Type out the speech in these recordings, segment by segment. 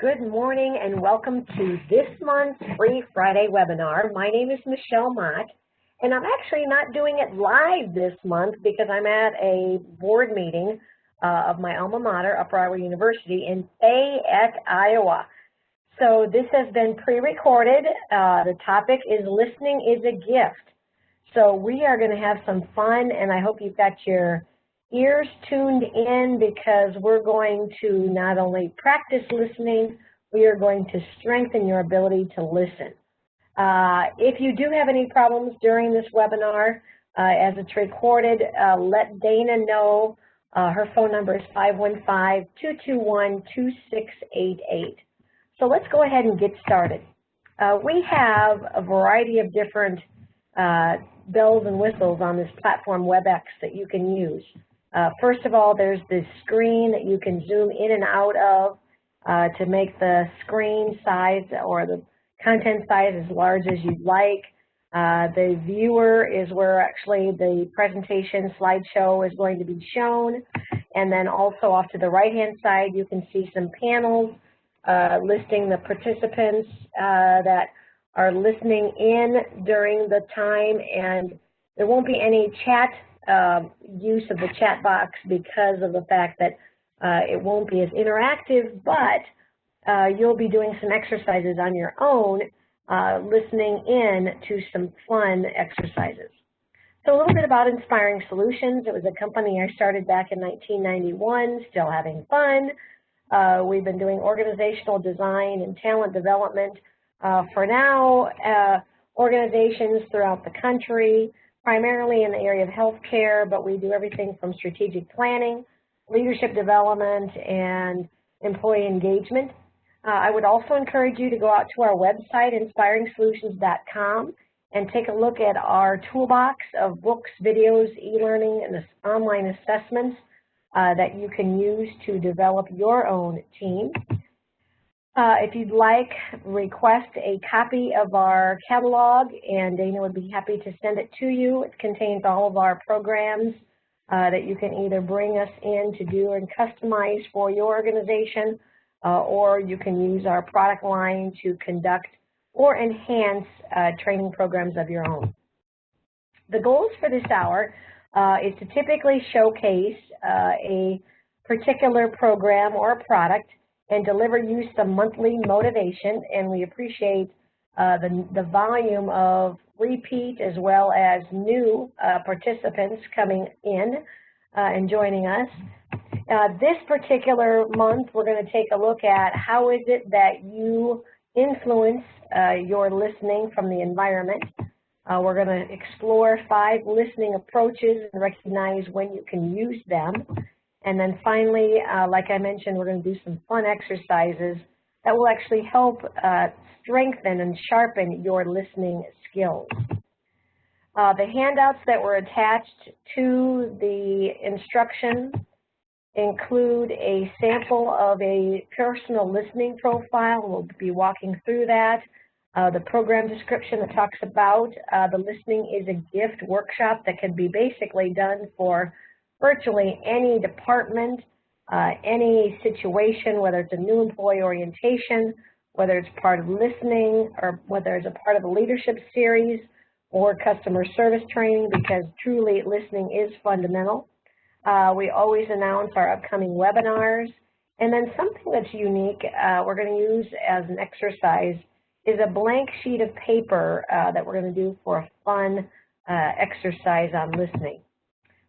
Good morning and welcome to this month's Free Friday webinar. My name is Michelle Mott, and I'm actually not doing it live this month because I'm at a board meeting of my alma mater, Upper Iowa University in Fayette, Iowa. So this has been pre-recorded. The topic is Listening is a Gift. So we are going to have some fun, and I hope you've got your ears tuned in because we're going to not only practice listening, we are going to strengthen your ability to listen. If you do have any problems during this webinar, as it's recorded, let Dana know. Her phone number is 515-221-2688. So let's go ahead and get started. We have a variety of different bells and whistles on this platform Webex that you can use. First of all, there's this screen that you can zoom in and out of to make the screen size or the content size as large as you'd like. The viewer is where actually the presentation slideshow is going to be shown. And then also off to the right-hand side, you can see some panels listing the participants that are listening in during the time, and there won't be any chat use of the chat box because of the fact that it won't be as interactive, but you'll be doing some exercises on your own, listening in to some fun exercises. So a little bit about Inspiring Solutions. It was a company I started back in 1991, still having fun. We've been doing organizational design and talent development for now, organizations throughout the country, primarily in the area of healthcare, but we do everything from strategic planning, leadership development, and employee engagement. I would also encourage you to go out to our website, inspiringsolutions.com, and take a look at our toolbox of books, videos, e-learning, and online assessments that you can use to develop your own team. If you'd like, request a copy of our catalog, and Dana would be happy to send it to you. It contains all of our programs that you can either bring us in to do and customize for your organization, or you can use our product line to conduct or enhance training programs of your own. The goals for this hour is to typically showcase a particular program or a product and deliver you some monthly motivation, and we appreciate the volume of repeat as well as new participants coming in and joining us. This particular month, we're going to take a look at how is it that you influence your listening from the environment. We're going to explore 5 listening approaches and recognize when you can use them. And then finally, like I mentioned, we're going to do some fun exercises that will actually help strengthen and sharpen your listening skills. The handouts that were attached to the instruction include a sample of a personal listening profile. We'll be walking through that. The program description that talks about the Listening is a Gift workshop that can be basically done for virtually any department, any situation, whether it's a new employee orientation, whether it's part of listening, or whether it's a part of a leadership series or customer service training, because truly listening is fundamental. We always announce our upcoming webinars. And then something that's unique we're going to use as an exercise is a blank sheet of paper that we're going to do for a fun exercise on listening.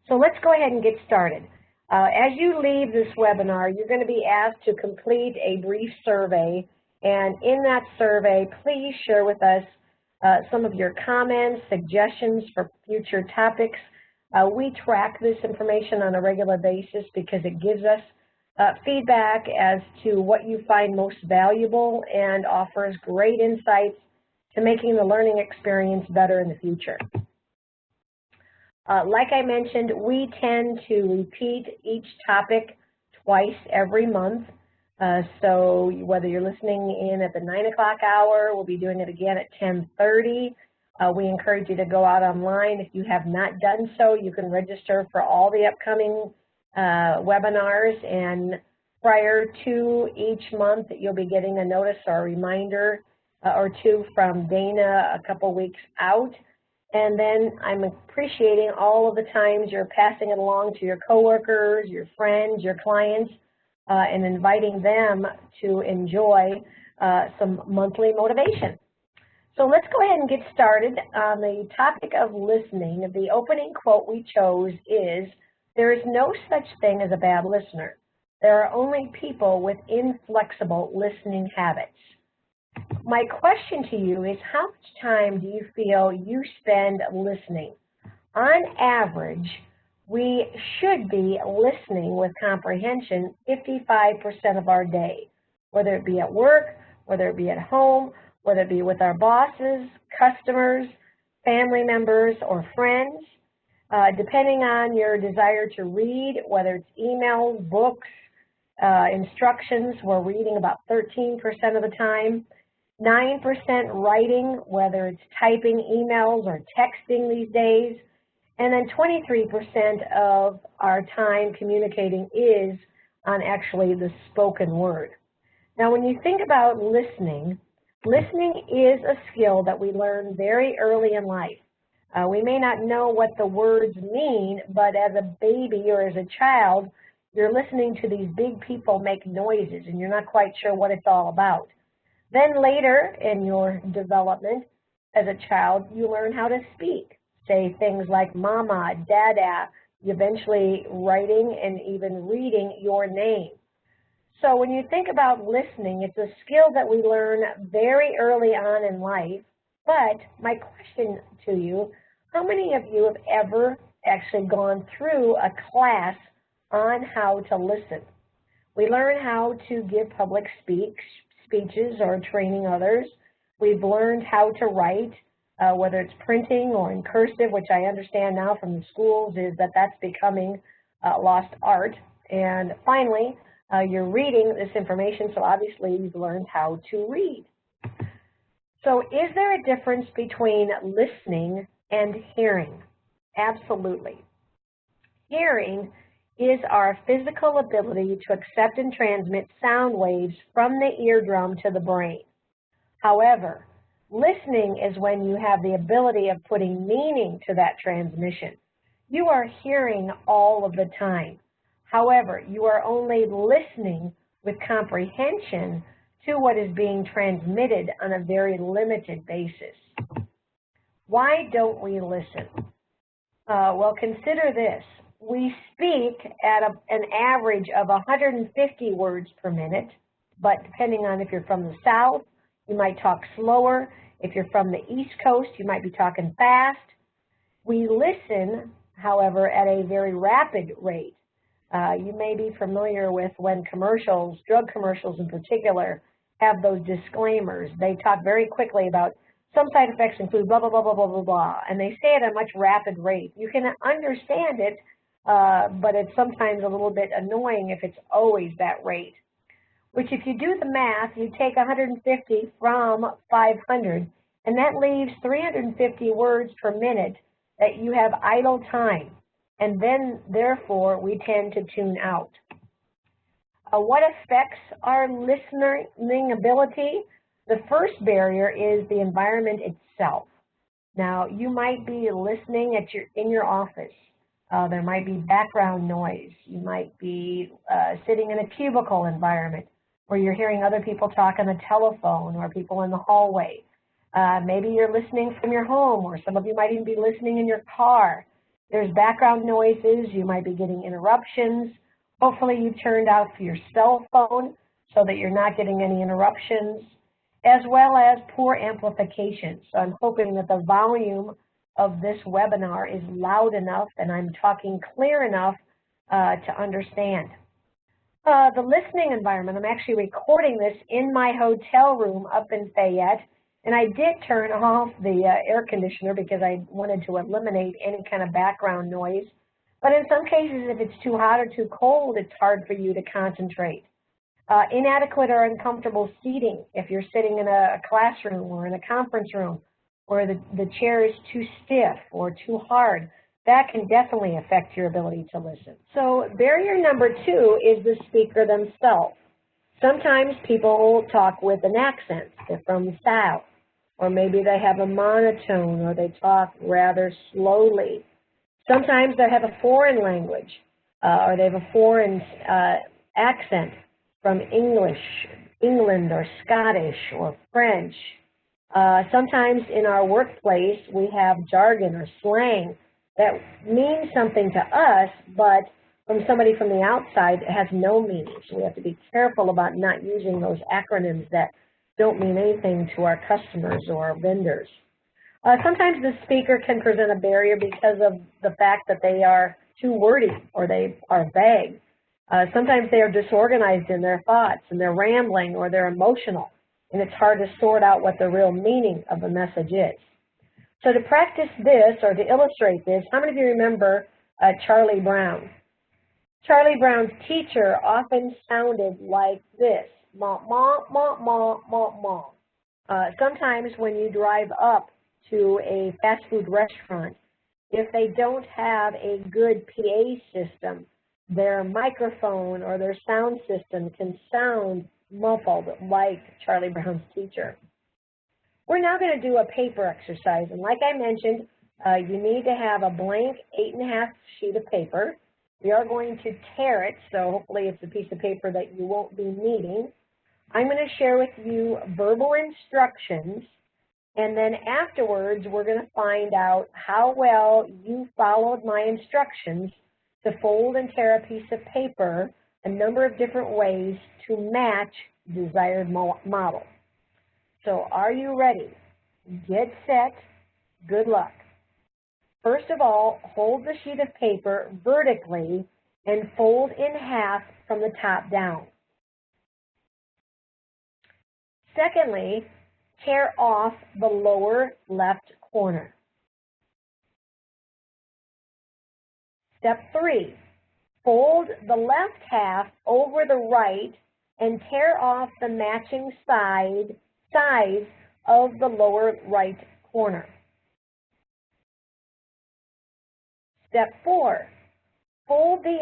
So let's go ahead and get started. As you leave this webinar, you're going to be asked to complete a brief survey, and in that survey, please share with us some of your comments, suggestions for future topics. We track this information on a regular basis because it gives us feedback as to what you find most valuable and offers great insights to making the learning experience better in the future. Like I mentioned, we tend to repeat each topic twice every month. So whether you're listening in at the 9 o'clock hour, we'll be doing it again at 10:30. We encourage you to go out online. If you have not done so, you can register for all the upcoming webinars and prior to each month, you'll be getting a notice or a reminder or two from Dana a couple weeks out. And then I'm appreciating all of the times you're passing it along to your coworkers, your friends, your clients, and inviting them to enjoy some monthly motivation. So let's go ahead and get started on the topic of listening. The opening quote we chose is, "There is no such thing as a bad listener. There are only people with inflexible listening habits." My question to you is, how much time do you feel you spend listening? On average, we should be listening with comprehension 55% of our day, whether it be at work, whether it be at home, whether it be with our bosses, customers, family members, or friends. Depending on your desire to read, whether it's emails, books, instructions, we're reading about 13% of the time. 9% writing, whether it's typing emails or texting these days. And then 23% of our time communicating is on actually the spoken word. Now, when you think about listening, listening is a skill that we learn very early in life. We may not know what the words mean, but as a baby or as a child, you're listening to these big people make noises, and you're not quite sure what it's all about. Then later in your development as a child, you learn how to speak. Say things like mama, dada, eventually writing and even reading your name. So when you think about listening, it's a skill that we learn very early on in life. But my question to you, how many of you have ever actually gone through a class on how to listen? We learn how to give public speeches or training others. We've learned how to write, whether it's printing or in cursive, which I understand now from the schools is that that's becoming lost art. And finally, you're reading this information, so obviously you've learned how to read. So is there a difference between listening and hearing? Absolutely. Hearing is our physical ability to accept and transmit sound waves from the eardrum to the brain. However, listening is when you have the ability of putting meaning to that transmission. You are hearing all of the time. However, you are only listening with comprehension to what is being transmitted on a very limited basis. Why don't we listen? Well, consider this. We speak at an average of 150 words per minute, but depending on if you're from the South, you might talk slower. If you're from the East Coast, you might be talking fast. We listen, however, at a very rapid rate. You may be familiar with when commercials, drug commercials in particular, have those disclaimers. They talk very quickly about some side effects include blah, blah, blah, blah, blah, blah, blah, and they say it at a much rapid rate. You can understand it, but it's sometimes a little bit annoying if it's always that rate, which if you do the math, you take 150 from 500, and that leaves 350 words per minute that you have idle time, and then, therefore, we tend to tune out. What affects our listening ability? The first barrier is the environment itself. Now, you might be listening in your office. There might be background noise. You might be sitting in a cubicle environment where you're hearing other people talk on the telephone or people in the hallway. Maybe you're listening from your home, or some of you might even be listening in your car. There's background noises. You might be getting interruptions. Hopefully you've turned out for your cell phone so that you're not getting any interruptions, as well as poor amplification. So I'm hoping that the volume of this webinar is loud enough and I'm talking clear enough to understand. The listening environment, I'm actually recording this in my hotel room up in Fayette, and I did turn off the air conditioner because I wanted to eliminate any kind of background noise. But in some cases, if it's too hot or too cold, it's hard for you to concentrate. Inadequate or uncomfortable seating, if you're sitting in a classroom or in a conference room, or the chair is too stiff or too hard. that can definitely affect your ability to listen. So barrier number 2 is the speaker themselves. Sometimes people talk with an accent. They're from the South, or maybe they have a monotone, or they talk rather slowly. Sometimes they have a foreign language, or they have a foreign accent from England, or Scottish, or French. Sometimes in our workplace we have jargon or slang that means something to us, but from somebody from the outside it has no meaning. So we have to be careful about not using those acronyms that don't mean anything to our customers or our vendors. Sometimes the speaker can present a barrier because of the fact that they are too wordy or they are vague. Sometimes they are disorganized in their thoughts and they're rambling or they're emotional, and it's hard to sort out what the real meaning of the message is. So to practice this or to illustrate this, how many of you remember Charlie Brown? Charlie Brown's teacher often sounded like this, ma, ma, ma, ma, ma, ma. Sometimes when you drive up to a fast food restaurant, if they don't have a good PA system, their microphone or their sound system can sound muffled like Charlie Brown's teacher. We're now going to do a paper exercise, and like I mentioned, you need to have a blank 8.5 sheet of paper. We are going to tear it, so hopefully it's a piece of paper that you won't be needing. I'm going to share with you verbal instructions, and then afterwards we're going to find out how well you followed my instructions to fold and tear a piece of paper a number of different ways to match the desired model. So are you ready? Get set. Good luck. First of all, hold the sheet of paper vertically and fold in half from the top down. Secondly, tear off the lower left corner. Step 3, fold the left half over the right and tear off the matching size of the lower right corner. Step 4, fold the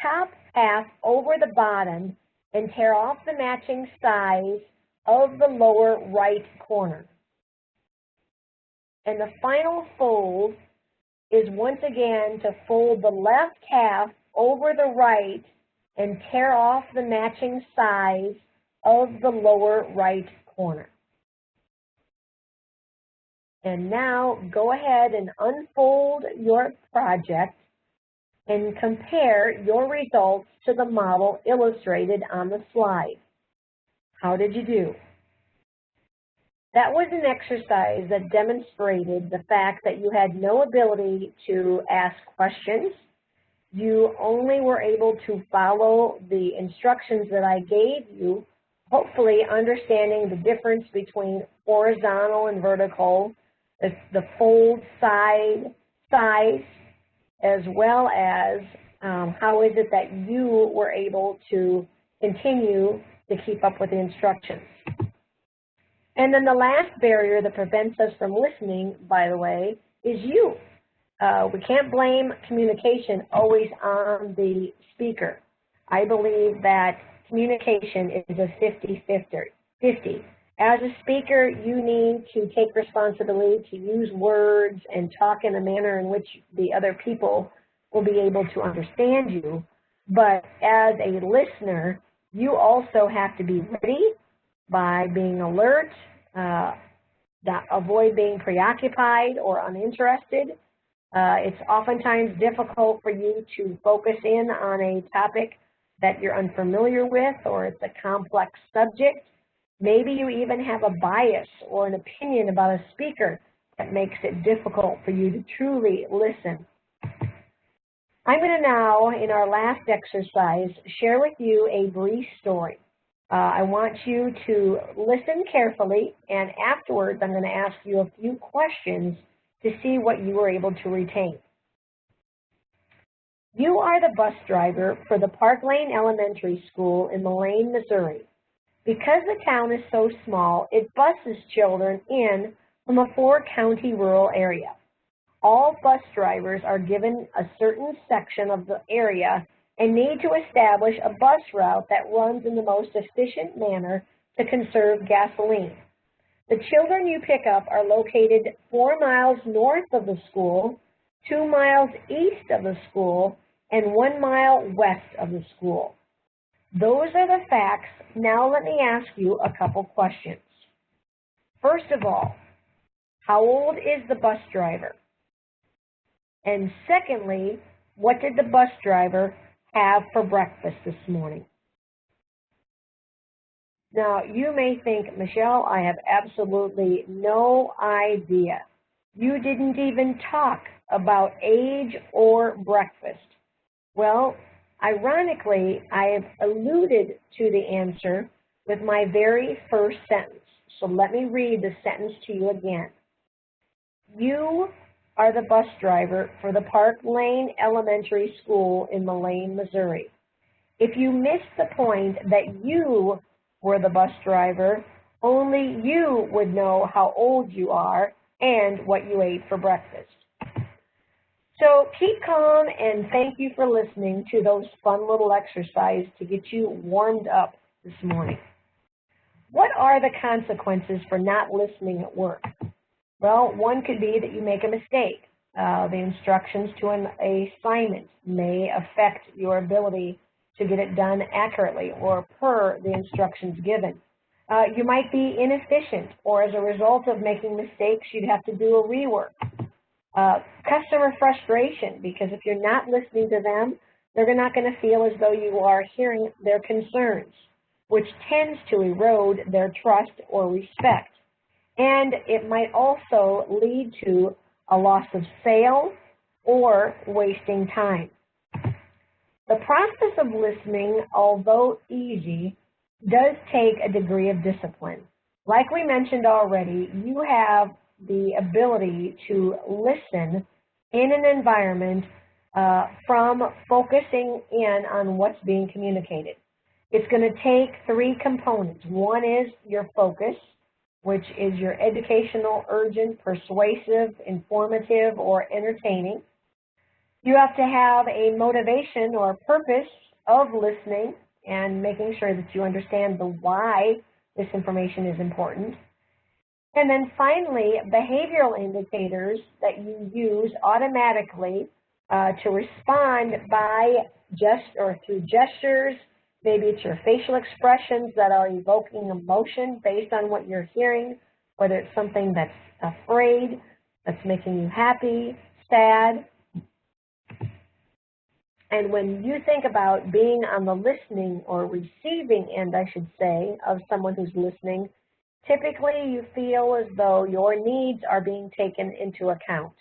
top half over the bottom and tear off the matching size of the lower right corner. And the final fold is once again to fold the left half over the right and tear off the matching size of the lower right corner. And now go ahead and unfold your project and compare your results to the model illustrated on the slide. How did you do? That was an exercise that demonstrated the fact that you had no ability to ask questions. You only were able to follow the instructions that I gave you, hopefully understanding the difference between horizontal and vertical, the fold size, as well as how is it that you were able to continue to keep up with the instructions. And then the last barrier that prevents us from listening, by the way, is you. We can't blame communication always on the speaker. I believe that communication is a 50-50. As a speaker, you need to take responsibility to use words and talk in a manner in which the other people will be able to understand you. But as a listener, you also have to be ready by being alert, avoid being preoccupied or uninterested. It's oftentimes difficult for you to focus in on a topic that you're unfamiliar with, or it's a complex subject. Maybe you even have a bias or an opinion about a speaker that makes it difficult for you to truly listen. I'm going to now, in our last exercise, share with you a brief story. I want you to listen carefully, and afterwards I'm going to ask you a few questions to see what you were able to retain. You are the bus driver for the Park Lane Elementary School in Moraine, Missouri. Because the town is so small, it buses children in from a 4-county rural area. All bus drivers are given a certain section of the area and need to establish a bus route that runs in the most efficient manner to conserve gasoline. The children you pick up are located 4 miles north of the school, 2 miles east of the school, and 1 mile west of the school. Those are the facts. Now let me ask you a couple questions. First of all, how old is the bus driver? And secondly, what did the bus driver have for breakfast this morning? Now, you may think, Michelle, I have absolutely no idea. You didn't even talk about age or breakfast. Well, ironically, I have alluded to the answer with my very first sentence. So let me read the sentence to you again. You are the bus driver for the Park Lane Elementary School in Moline, Missouri. If you missed the point that you were the bus driver, only you would know how old you are and what you ate for breakfast. So keep calm and thank you for listening to those fun little exercises to get you warmed up this morning. What are the consequences for not listening at work? Well, one could be that you make a mistake. The instructions to an assignment may affect your ability to get it done accurately or per the instructions given. You might be inefficient, or as a result of making mistakes, you'd have to do a rework. Customer frustration, because if you're not listening to them, they're not going to feel as though you are hearing their concerns, which tends to erode their trust or respect. And it might also lead to a loss of sale or wasting time. The process of listening, although easy, does take a degree of discipline. Like we mentioned already, you have the ability to listen in an environment from focusing in on what's being communicated. It's going to take 3 components. One is your focus, which is your educational, urgent, persuasive, informative, or entertaining. You have to have a motivation or purpose of listening and making sure that you understand the why this information is important. And then finally, behavioral indicators that you use automatically to respond by through gestures. Maybe it's your facial expressions that are evoking emotion based on what you're hearing, whether it's something that's afraid, that's making you happy, sad. And when you think about being on the listening or receiving end, I should say, of someone who's listening, typically you feel as though your needs are being taken into account.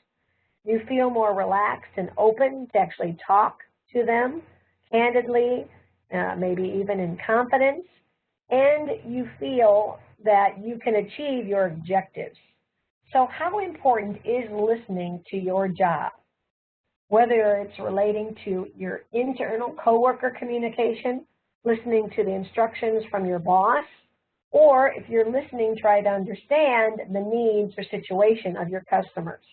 You feel more relaxed and open to actually talk to them candidly, maybe even in confidence, and you feel that you can achieve your objectives. So how important is listening to your job? Whether it's relating to your internal coworker communication, listening to the instructions from your boss, or if you're listening, try to understand the needs or situation of your customers.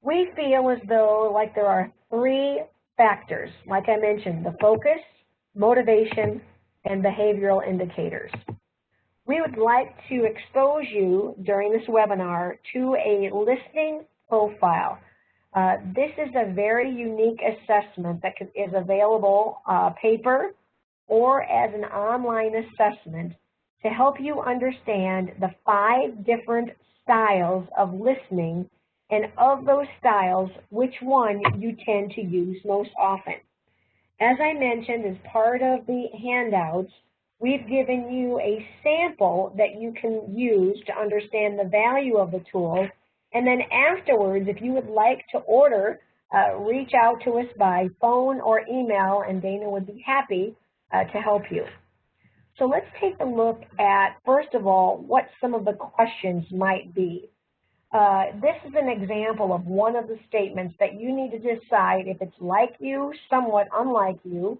We feel as though like there are 3 factors, like I mentioned, the focus, motivation, and behavioral indicators. We would like to expose you during this webinar to a listening profile. This is a very unique assessment that is available paper or as an online assessment to help you understand the 5 different styles of listening, and of those styles, which one you tend to use most often. As I mentioned, as part of the handouts, we've given you a sample that you can use to understand the value of the tool. And then afterwards, if you would like to order, reach out to us by phone or email, and Dana would be happy to help you. So let's take a look at, first of all, what some of the questions might be. This is an example of one of the statements that you need to decide if it's like you, somewhat unlike you,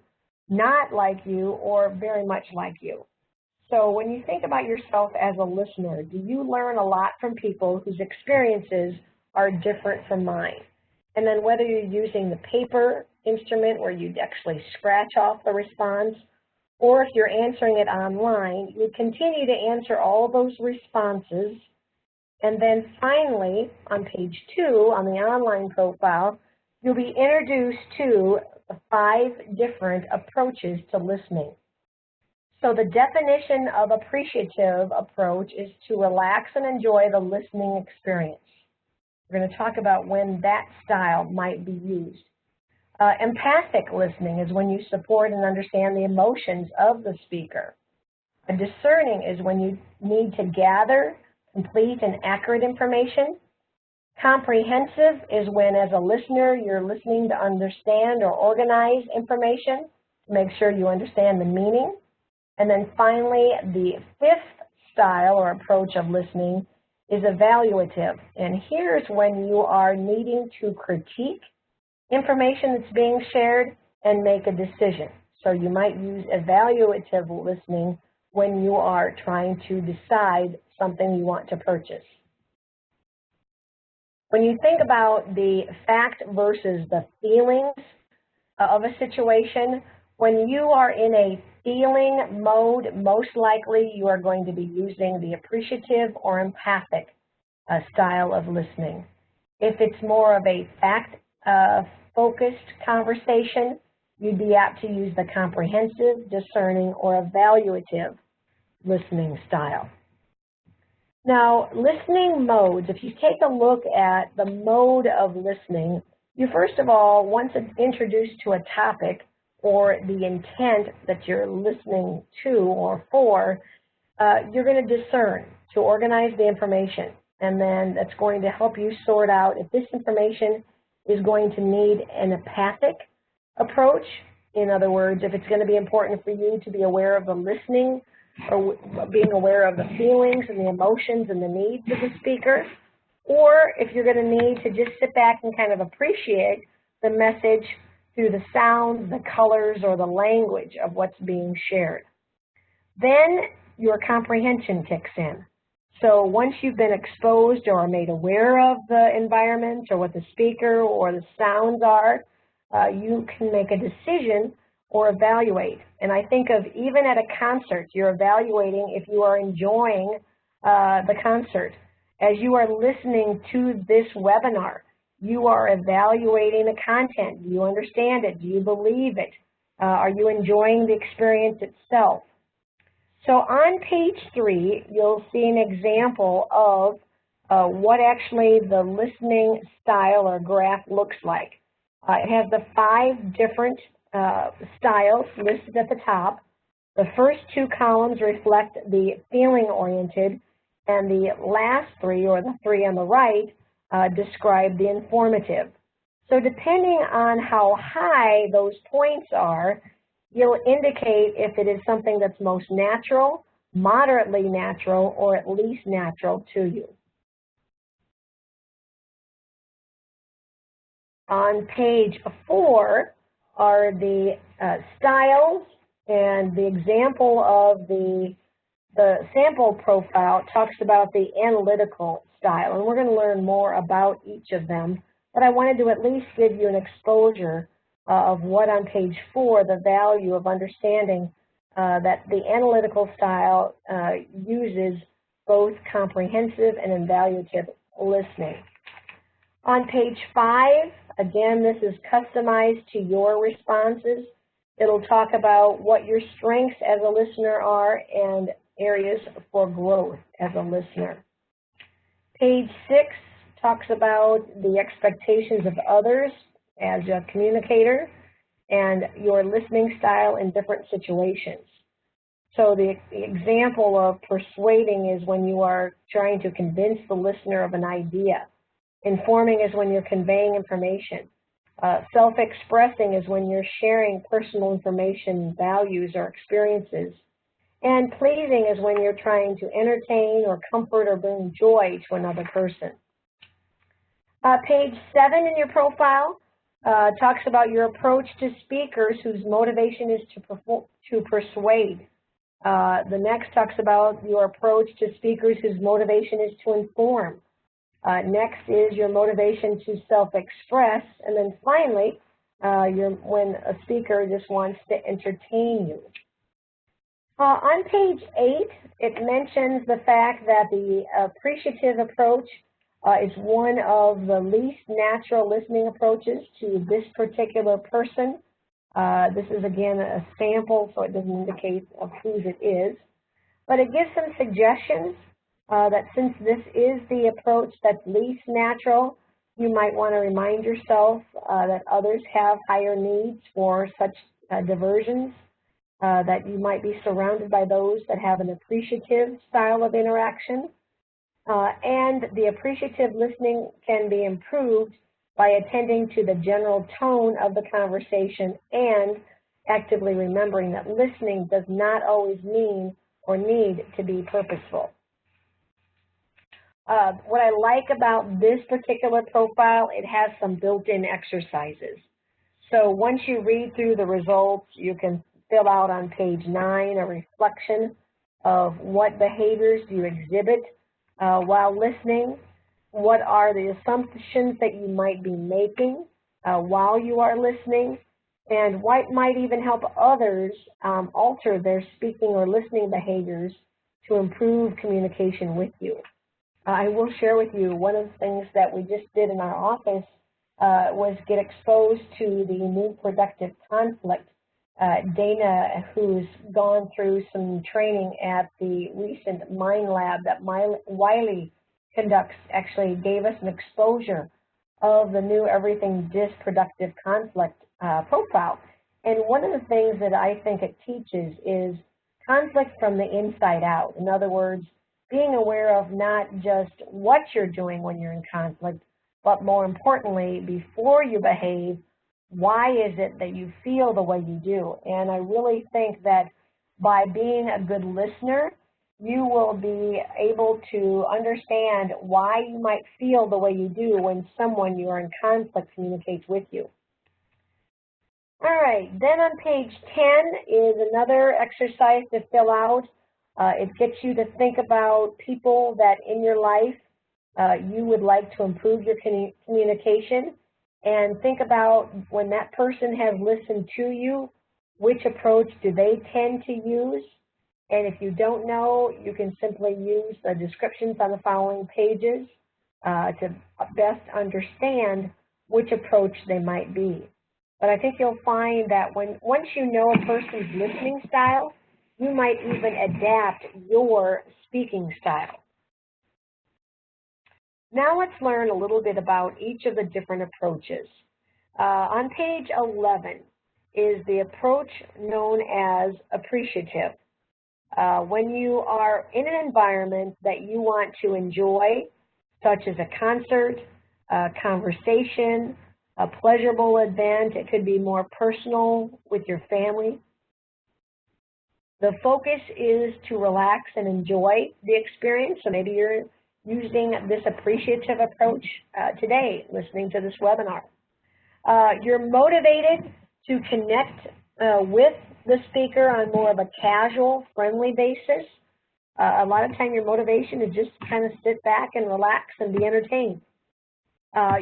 not like you, or very much like you. So when you think about yourself as a listener, do you learn a lot from people whose experiences are different from mine. And then whether you're using the paper instrument where you'd actually scratch off the response, or if you're answering it online, you continue to answer all those responses. And then finally, on page 2, on the online profile, you'll be introduced to the 5 different approaches to listening. So the definition of appreciative approach is to relax and enjoy the listening experience. We're going to talk about when that style might be used. Empathic listening is when you support and understand the emotions of the speaker. Discerning is when you need to gather complete and accurate information. Comprehensive is when, as a listener, you're listening to understand or organize information to make sure you understand the meaning. And then finally, the 5th style or approach of listening is evaluative. And here's when you are needing to critique information that's being shared and make a decision. So you might use evaluative listening when you are trying to decide something you want to purchase. When you think about the fact versus the feelings of a situation, when you are in a feeling mode, most likely you are going to be using the appreciative or empathic style of listening. If it's more of a fact-focused conversation, you'd be apt to use the comprehensive, discerning, or evaluative listening style. Now, listening modes, if you take a look at the mode of listening, you first of all, once introduced to a topic or the intent that you're listening to or for, you're going to discern to organize the information. And then that's going to help you sort out if this information is going to need an empathic approach. In other words, if it's going to be important for you to be aware of the listening or being aware of the feelings and the emotions and the needs of the speaker, or if you're going to need to just sit back and kind of appreciate the message through the sounds, the colors, or the language of what's being shared. Then your comprehension kicks in. So once you've been exposed or made aware of the environment or what the speaker or the sounds are, you can make a decision or evaluate. And I think of even at a concert, you're evaluating if you are enjoying the concert. As you are listening to this webinar, you are evaluating the content. Do you understand it? Do you believe it? Are you enjoying the experience itself? So on page 3, you'll see an example of what actually the listening style or graph looks like. It has the 5 different styles listed at the top. The first 2 columns reflect the feeling-oriented, and the last 3, or the 3 on the right, describe the informative. So depending on how high those points are, you'll indicate if it is something that's most natural, moderately natural, or at least natural to you. On page 4 are the styles, and the example of the sample profile talks about the analytical style, and we're going to learn more about each of them, but I wanted to at least give you an exposure of what on page 4, the value of understanding that the analytical style uses both comprehensive and evaluative listening. On page 5, again, this is customized to your responses. It'll talk about what your strengths as a listener are and areas for growth as a listener. Page 6 talks about the expectations of others as a communicator and your listening style in different situations. So the example of persuading is when you are trying to convince the listener of an idea. Informing is when you're conveying information. Self-expressing is when you're sharing personal information, values, or experiences. And pleasing is when you're trying to entertain or comfort or bring joy to another person. Page 7 in your profile talks about your approach to speakers whose motivation is to persuade. The next talks about your approach to speakers whose motivation is to inform. Next is your motivation to self-express. And then finally, when a speaker just wants to entertain you. On page 8, it mentions the fact that the appreciative approach is one of the least natural listening approaches to this particular person. This is, again, a sample, so it doesn't indicate of whose it is. But it gives some suggestions that since this is the approach that's least natural, you might want to remind yourself that others have higher needs for such diversions, that you might be surrounded by those that have an appreciative style of interaction. And the appreciative listening can be improved by attending to the general tone of the conversation and actively remembering that listening does not always mean or need to be purposeful. What I like about this particular profile, it has some built-in exercises. So once you read through the results, you can fill out on page 9 a reflection of what behaviors you exhibit while listening, what are the assumptions that you might be making while you are listening, and what might even help others alter their speaking or listening behaviors to improve communication with you. I will share with you one of the things that we just did in our office was get exposed to the new productive conflict. Dana, who's gone through some training at the recent Mind Lab that Wiley conducts, actually gave us an exposure of the new Everything Dis Productive Conflict profile. And one of the things that I think it teaches is conflict from the inside out. In other words, being aware of not just what you're doing when you're in conflict, but more importantly, before you behave, why is it that you feel the way you do? And I really think that by being a good listener, you will be able to understand why you might feel the way you do when someone you are in conflict communicates with you. All right, then on page 10 is another exercise to fill out. It gets you to think about people that in your life you would like to improve your communication, and think about when that person has listened to you, which approach do they tend to use? And if you don't know, you can simply use the descriptions on the following pages to best understand which approach they might be. But I think you'll find that once you know a person's listening style, you might even adapt your speaking style. Now let's learn a little bit about each of the different approaches. On page 11 is the approach known as appreciative. When you are in an environment that you want to enjoy, such as a concert, a conversation, a pleasurable event, it could be more personal with your family. The focus is to relax and enjoy the experience. So maybe you're using this appreciative approach today, listening to this webinar. You're motivated to connect with the speaker on more of a casual, friendly basis. A lot of time your motivation is just to kind of sit back and relax and be entertained.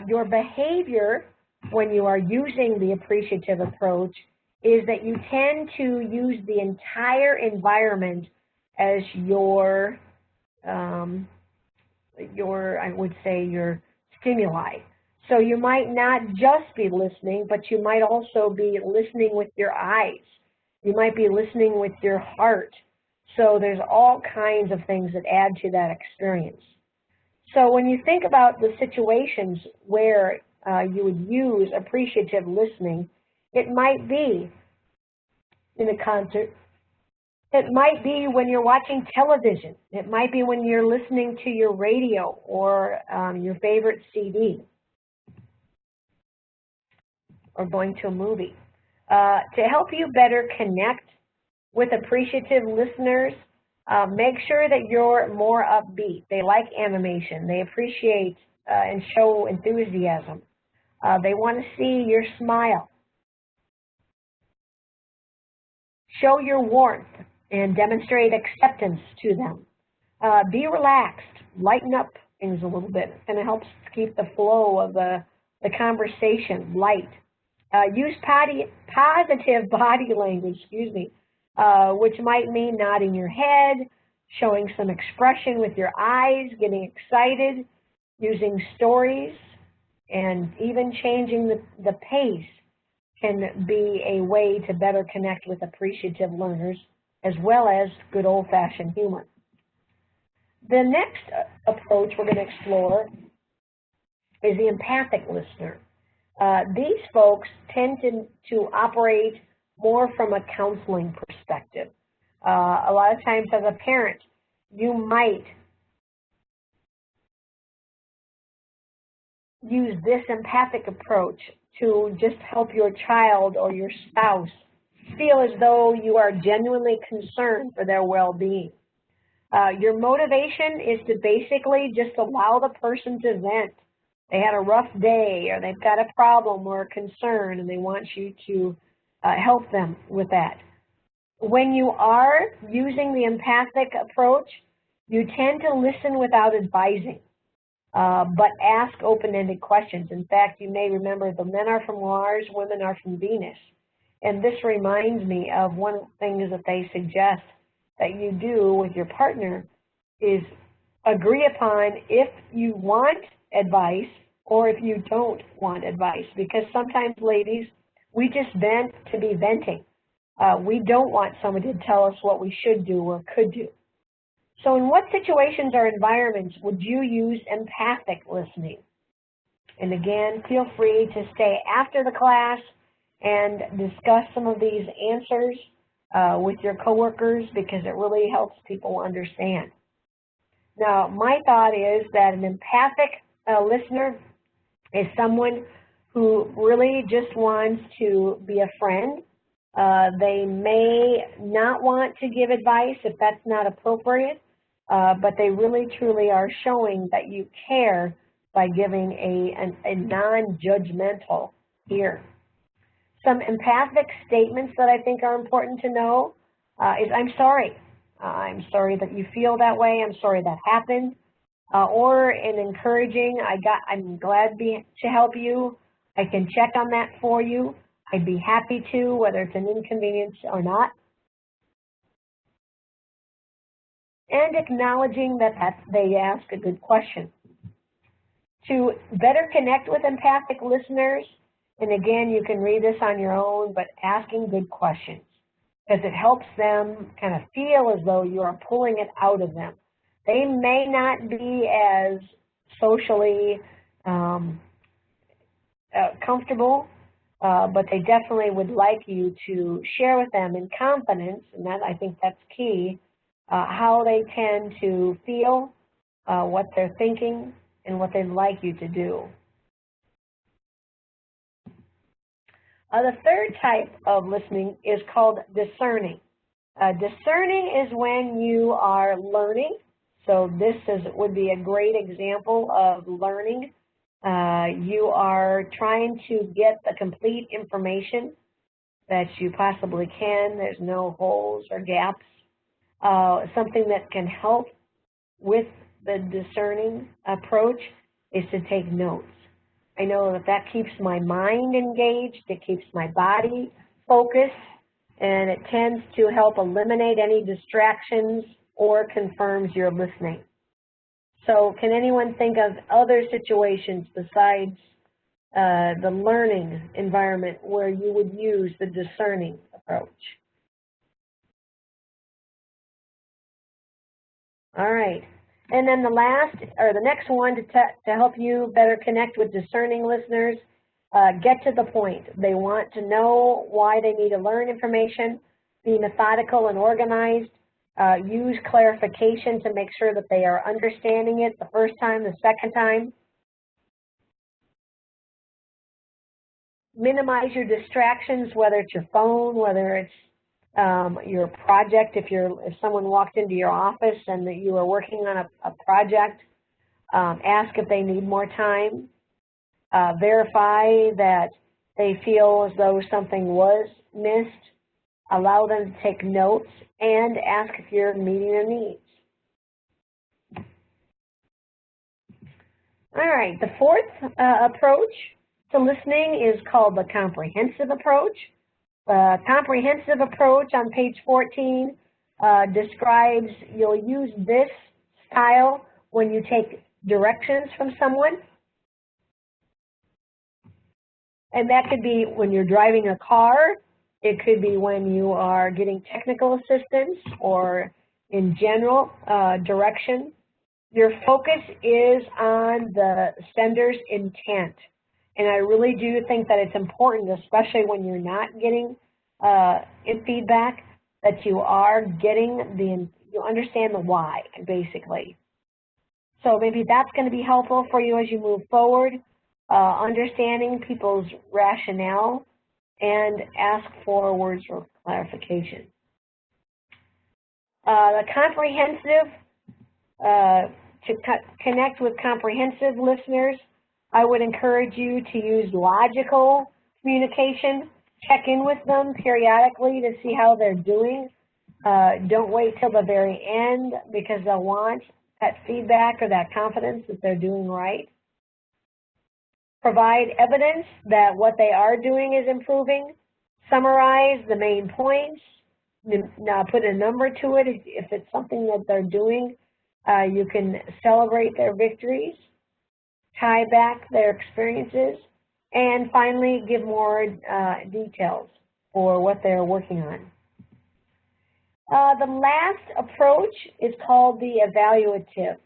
Your behavior when you are using the appreciative approach is that you tend to use the entire environment as your I would say, your stimuli. So you might not just be listening, but you might also be listening with your eyes. You might be listening with your heart. So there's all kinds of things that add to that experience. So when you think about the situations where you would use appreciative listening, it might be in a concert. It might be when you're watching television. It might be when you're listening to your radio or your favorite CD or going to a movie. To help you better connect with appreciative listeners, make sure that you're more upbeat. They like animation. They appreciate and show enthusiasm. They want to see your smile. Show your warmth and demonstrate acceptance to them. Be relaxed, lighten up things a little bit, and it helps keep the flow of the conversation light. Use positive body language, which might mean nodding your head, showing some expression with your eyes, getting excited, using stories, and even changing the pace can be a way to better connect with appreciative learners, as well as good old-fashioned humor. The next approach we're going to explore is the empathic listener. These folks tend to operate more from a counseling perspective. A lot of times as a parent, you might use this empathic approach to just help your child or your spouse feel as though you are genuinely concerned for their well-being. Your motivation is to basically just allow the person to vent. They had a rough day, or they've got a problem or a concern, and they want you to help them with that. When you are using the empathic approach, you tend to listen without advising, but ask open-ended questions. In fact, you may remember the men are from Mars, women are from Venus. And this reminds me of one of the things that they suggest that you do with your partner is agree upon if you want advice or if you don't want advice. Because sometimes, ladies, we just vent to be venting. We don't want somebody to tell us what we should do or could do. So in what situations or environments would you use empathic listening? And again, feel free to stay after the class and discuss some of these answers with your coworkers, because it really helps people understand. Now, my thought is that an empathic listener is someone who really just wants to be a friend. They may not want to give advice if that's not appropriate, but they really truly are showing that you care by giving a non-judgmental ear. Some empathic statements that I think are important to know is I'm sorry. I'm sorry that you feel that way. I'm sorry that happened. Or an encouraging, I'm glad to help you. I can check on that for you. I'd be happy to, whether it's an inconvenience or not. And acknowledging that they ask a good question. To better connect with empathic listeners, and again, you can read this on your own, but asking good questions, because it helps them kind of feel as though you are pulling it out of them. They may not be as socially comfortable, but they definitely would like you to share with them in confidence, and I think that's key, how they tend to feel, what they're thinking, and what they'd like you to do. The third type of listening is called discerning. Discerning is when you are learning. So this would be a great example of learning. You are trying to get the complete information that you possibly can. There's no holes or gaps. Something that can help with the discerning approach is to take notes. I know that keeps my mind engaged, it keeps my body focused, and it tends to help eliminate any distractions or confirms you're listening. So can anyone think of other situations besides the learning environment where you would use the discerning approach? All right. And then the next one to help you better connect with discerning listeners, get to the point. They want to know why they need to learn information, be methodical and organized, use clarification to make sure that they are understanding it the first time, the second time. Minimize your distractions, whether it's your phone, whether it's your project. If someone walked into your office and that you are working on a project, ask if they need more time. Verify that they feel as though something was missed. Allow them to take notes and ask if you're meeting their needs. All right, the fourth approach to listening is called the comprehensive approach. The comprehensive approach on page 14 describes, you'll use this style when you take directions from someone. And that could be when you're driving a car, it could be when you are getting technical assistance or in general direction. Your focus is on the sender's intent. And I really do think that it's important, especially when you're not getting feedback, that you are getting you understand the why, basically. So maybe that's going to be helpful for you as you move forward, understanding people's rationale and ask for words for clarification. The comprehensive, to connect with comprehensive listeners, I would encourage you to use logical communication. Check in with them periodically to see how they're doing. Don't wait till the very end because they'll want that feedback or that confidence that they're doing right. Provide evidence that what they are doing is improving. Summarize the main points. Now put a number to it. If it's something that they're doing, you can celebrate their victories, tie back their experiences, and finally give more details for what they're working on. The last approach is called the evaluative.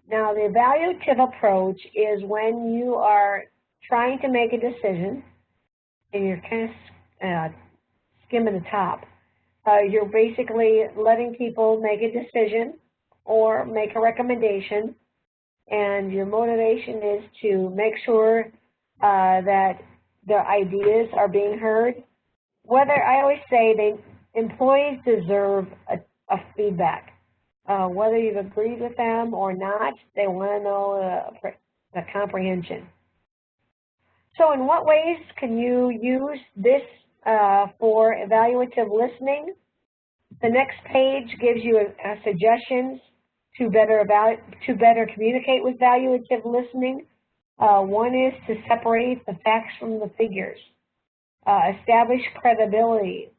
Now, the evaluative approach is when you are trying to make a decision and you're kind of skimming the top. You're basically letting people make a decision or make a recommendation, and your motivation is to make sure that their ideas are being heard. I always say employees deserve a feedback. Whether you've agreed with them or not, they want to know the comprehension. So in what ways can you use this for evaluative listening? The next page gives you suggestions to better communicate with evaluative listening. One is to separate the facts from the figures, establish credibility.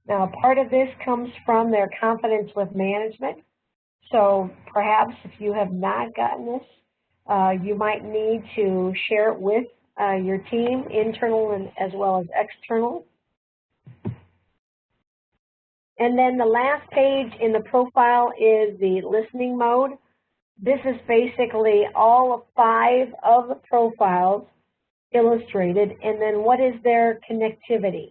Now, part of this comes from their confidence with management. So perhaps if you have not gotten this, you might need to share it with your team, internal and as well as external. And then the last page in the profile is the listening mode. This is basically all 5 of the profiles illustrated, and then what is their connectivity.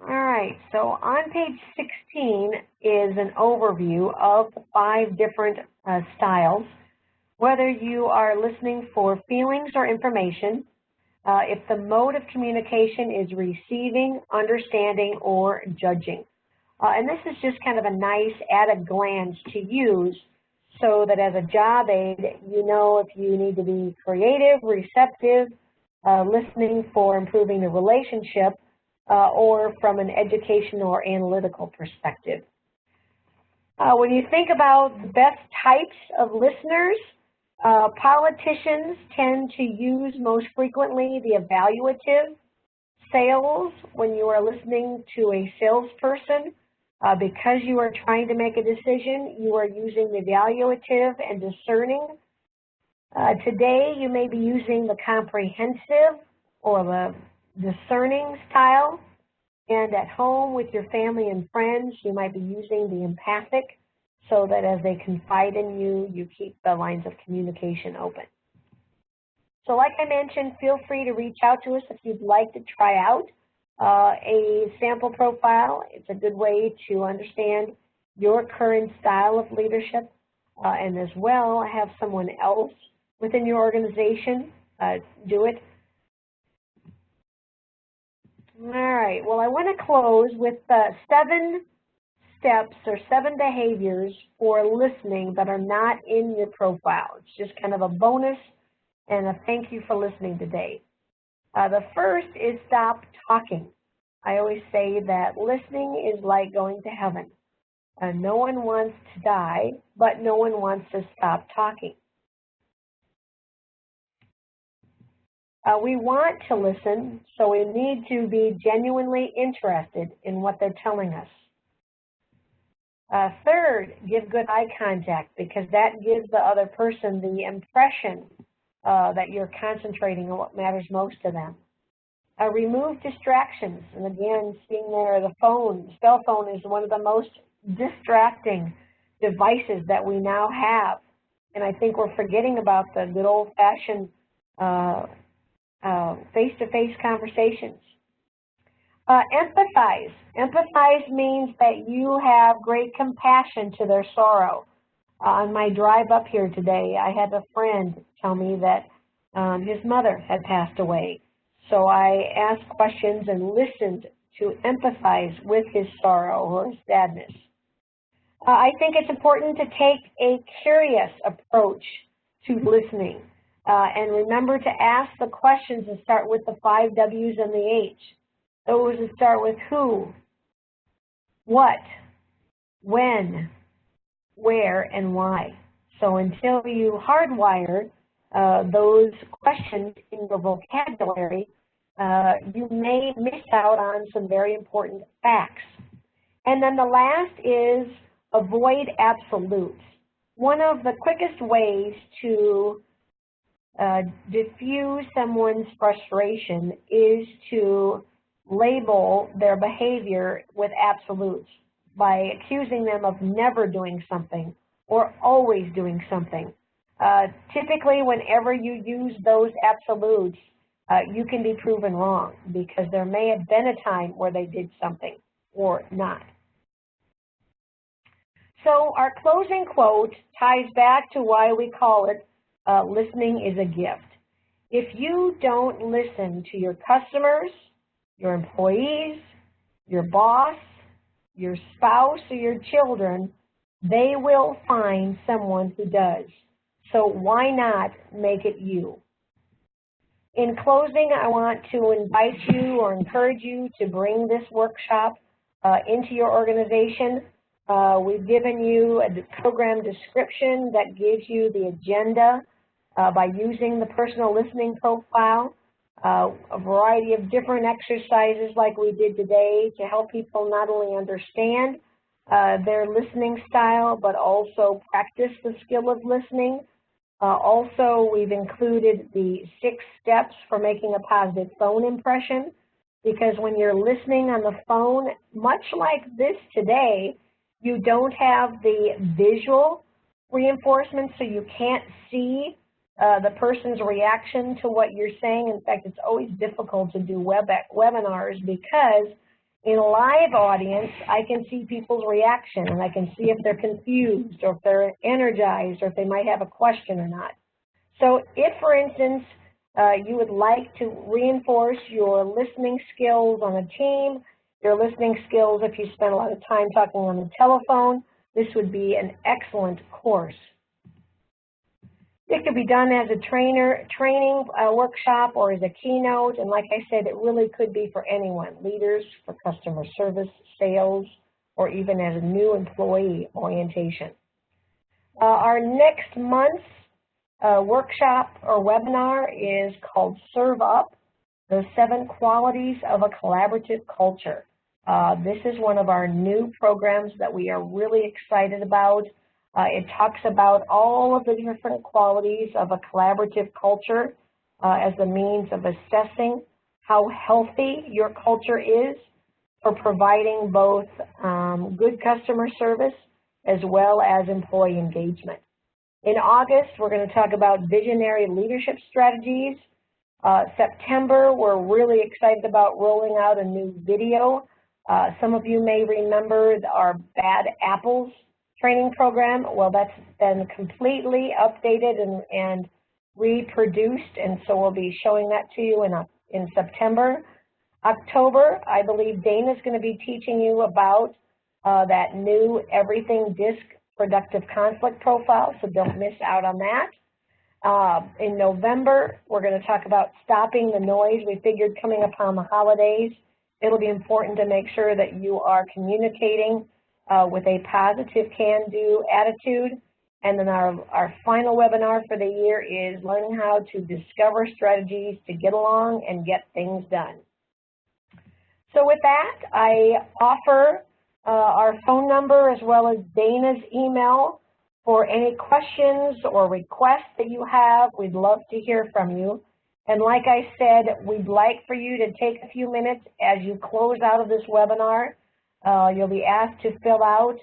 All right, so on page 16 is an overview of the 5 different styles. Whether you are listening for feelings or information, if the mode of communication is receiving, understanding, or judging. And this is just kind of a nice at-a-glance to use so that as a job aid, you know if you need to be creative, receptive, listening for improving the relationship, or from an educational or analytical perspective. When you think about the best types of listeners, politicians tend to use most frequently the evaluative. Sales, when you are listening to a salesperson, because you are trying to make a decision, you are using the evaluative and discerning. Today, you may be using the comprehensive or the discerning style, and at home with your family and friends, you might be using the empathic, so that as they confide in you, you keep the lines of communication open. So like I mentioned, feel free to reach out to us if you'd like to try out a sample profile. It's a good way to understand your current style of leadership, and as well have someone else within your organization do it. All right, well, I want to close with 7 steps or 7 behaviors for listening that are not in your profile. It's just kind of a bonus and a thank you for listening today. The first is stop talking. I always say that listening is like going to heaven. No one wants to die, but no one wants to stop talking. We want to listen, so we need to be genuinely interested in what they're telling us. Third, give good eye contact, because that gives the other person the impression that you're concentrating on what matters most to them. Remove distractions, and again, seeing there the cell phone is one of the most distracting devices that we now have, and I think we're forgetting about the good old-fashioned face-to-face conversations. Empathize. Empathize means that you have great compassion to their sorrow. On my drive up here today, I had a friend tell me that his mother had passed away. So I asked questions and listened to empathize with his sorrow or his sadness. I think it's important to take a curious approach to listening. And remember to ask the questions and start with the 5 W's and the H. Those that start with who, what, when, where, and why. So until you hardwire those questions in your vocabulary, you may miss out on some very important facts. And then the last is avoid absolutes. One of the quickest ways to diffuse someone's frustration is to label their behavior with absolutes by accusing them of never doing something or always doing something. Typically, whenever you use those absolutes, you can be proven wrong because there may have been a time where they did something or not. So our closing quote ties back to why we call it listening is a gift. If you don't listen to your customers, your employees, your boss, your spouse, or your children, they will find someone who does. So why not make it you? In closing, I want to invite you or encourage you to bring this workshop into your organization. We've given you a program description that gives you the agenda by using the personal listening profile, a variety of different exercises like we did today to help people not only understand their listening style, but also practice the skill of listening. Also, we've included the 6 steps for making a positive phone impression, because when you're listening on the phone, much like this today, you don't have the visual reinforcement, so you can't see the person's reaction to what you're saying. In fact, it's always difficult to do webinars because in a live audience, I can see people's reaction and I can see if they're confused or if they're energized or if they might have a question or not. So if, for instance, you would like to reinforce your listening skills on a team, your listening skills if you spend a lot of time talking on the telephone, this would be an excellent course. It could be done as a training workshop or as a keynote, and like I said, it really could be for anyone, leaders, for customer service, sales, or even as a new employee orientation. Our next month's workshop or webinar is called Serve Up, the 7 Qualities of a Collaborative Culture. This is one of our new programs that we are really excited about. It talks about all of the different qualities of a collaborative culture as a means of assessing how healthy your culture is for providing both good customer service as well as employee engagement. In August, we're going to talk about visionary leadership strategies. September, we're really excited about rolling out a new video. Some of you may remember our Bad Apples training program. Well, that's been completely updated and reproduced, and so we'll be showing that to you in September. October, I believe Dana's going to be teaching you about that new Everything DISC Productive Conflict Profile, so don't miss out on that. In November, we're going to talk about stopping the noise. We figured coming upon the holidays, it'll be important to make sure that you are communicating with a positive can-do attitude. And then our final webinar for the year is learning how to discover strategies to get along and get things done. So with that, I offer our phone number as well as Dana's email for any questions or requests that you have. We'd love to hear from you. And like I said, we'd like for you to take a few minutes as you close out of this webinar. You'll be asked to fill out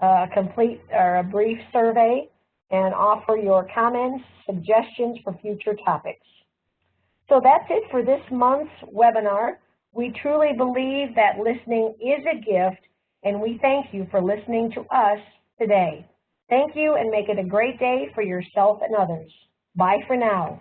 a brief survey and offer your comments, suggestions for future topics. So that's it for this month's webinar. We truly believe that listening is a gift, and we thank you for listening to us today. Thank you, and make it a great day for yourself and others. Bye for now.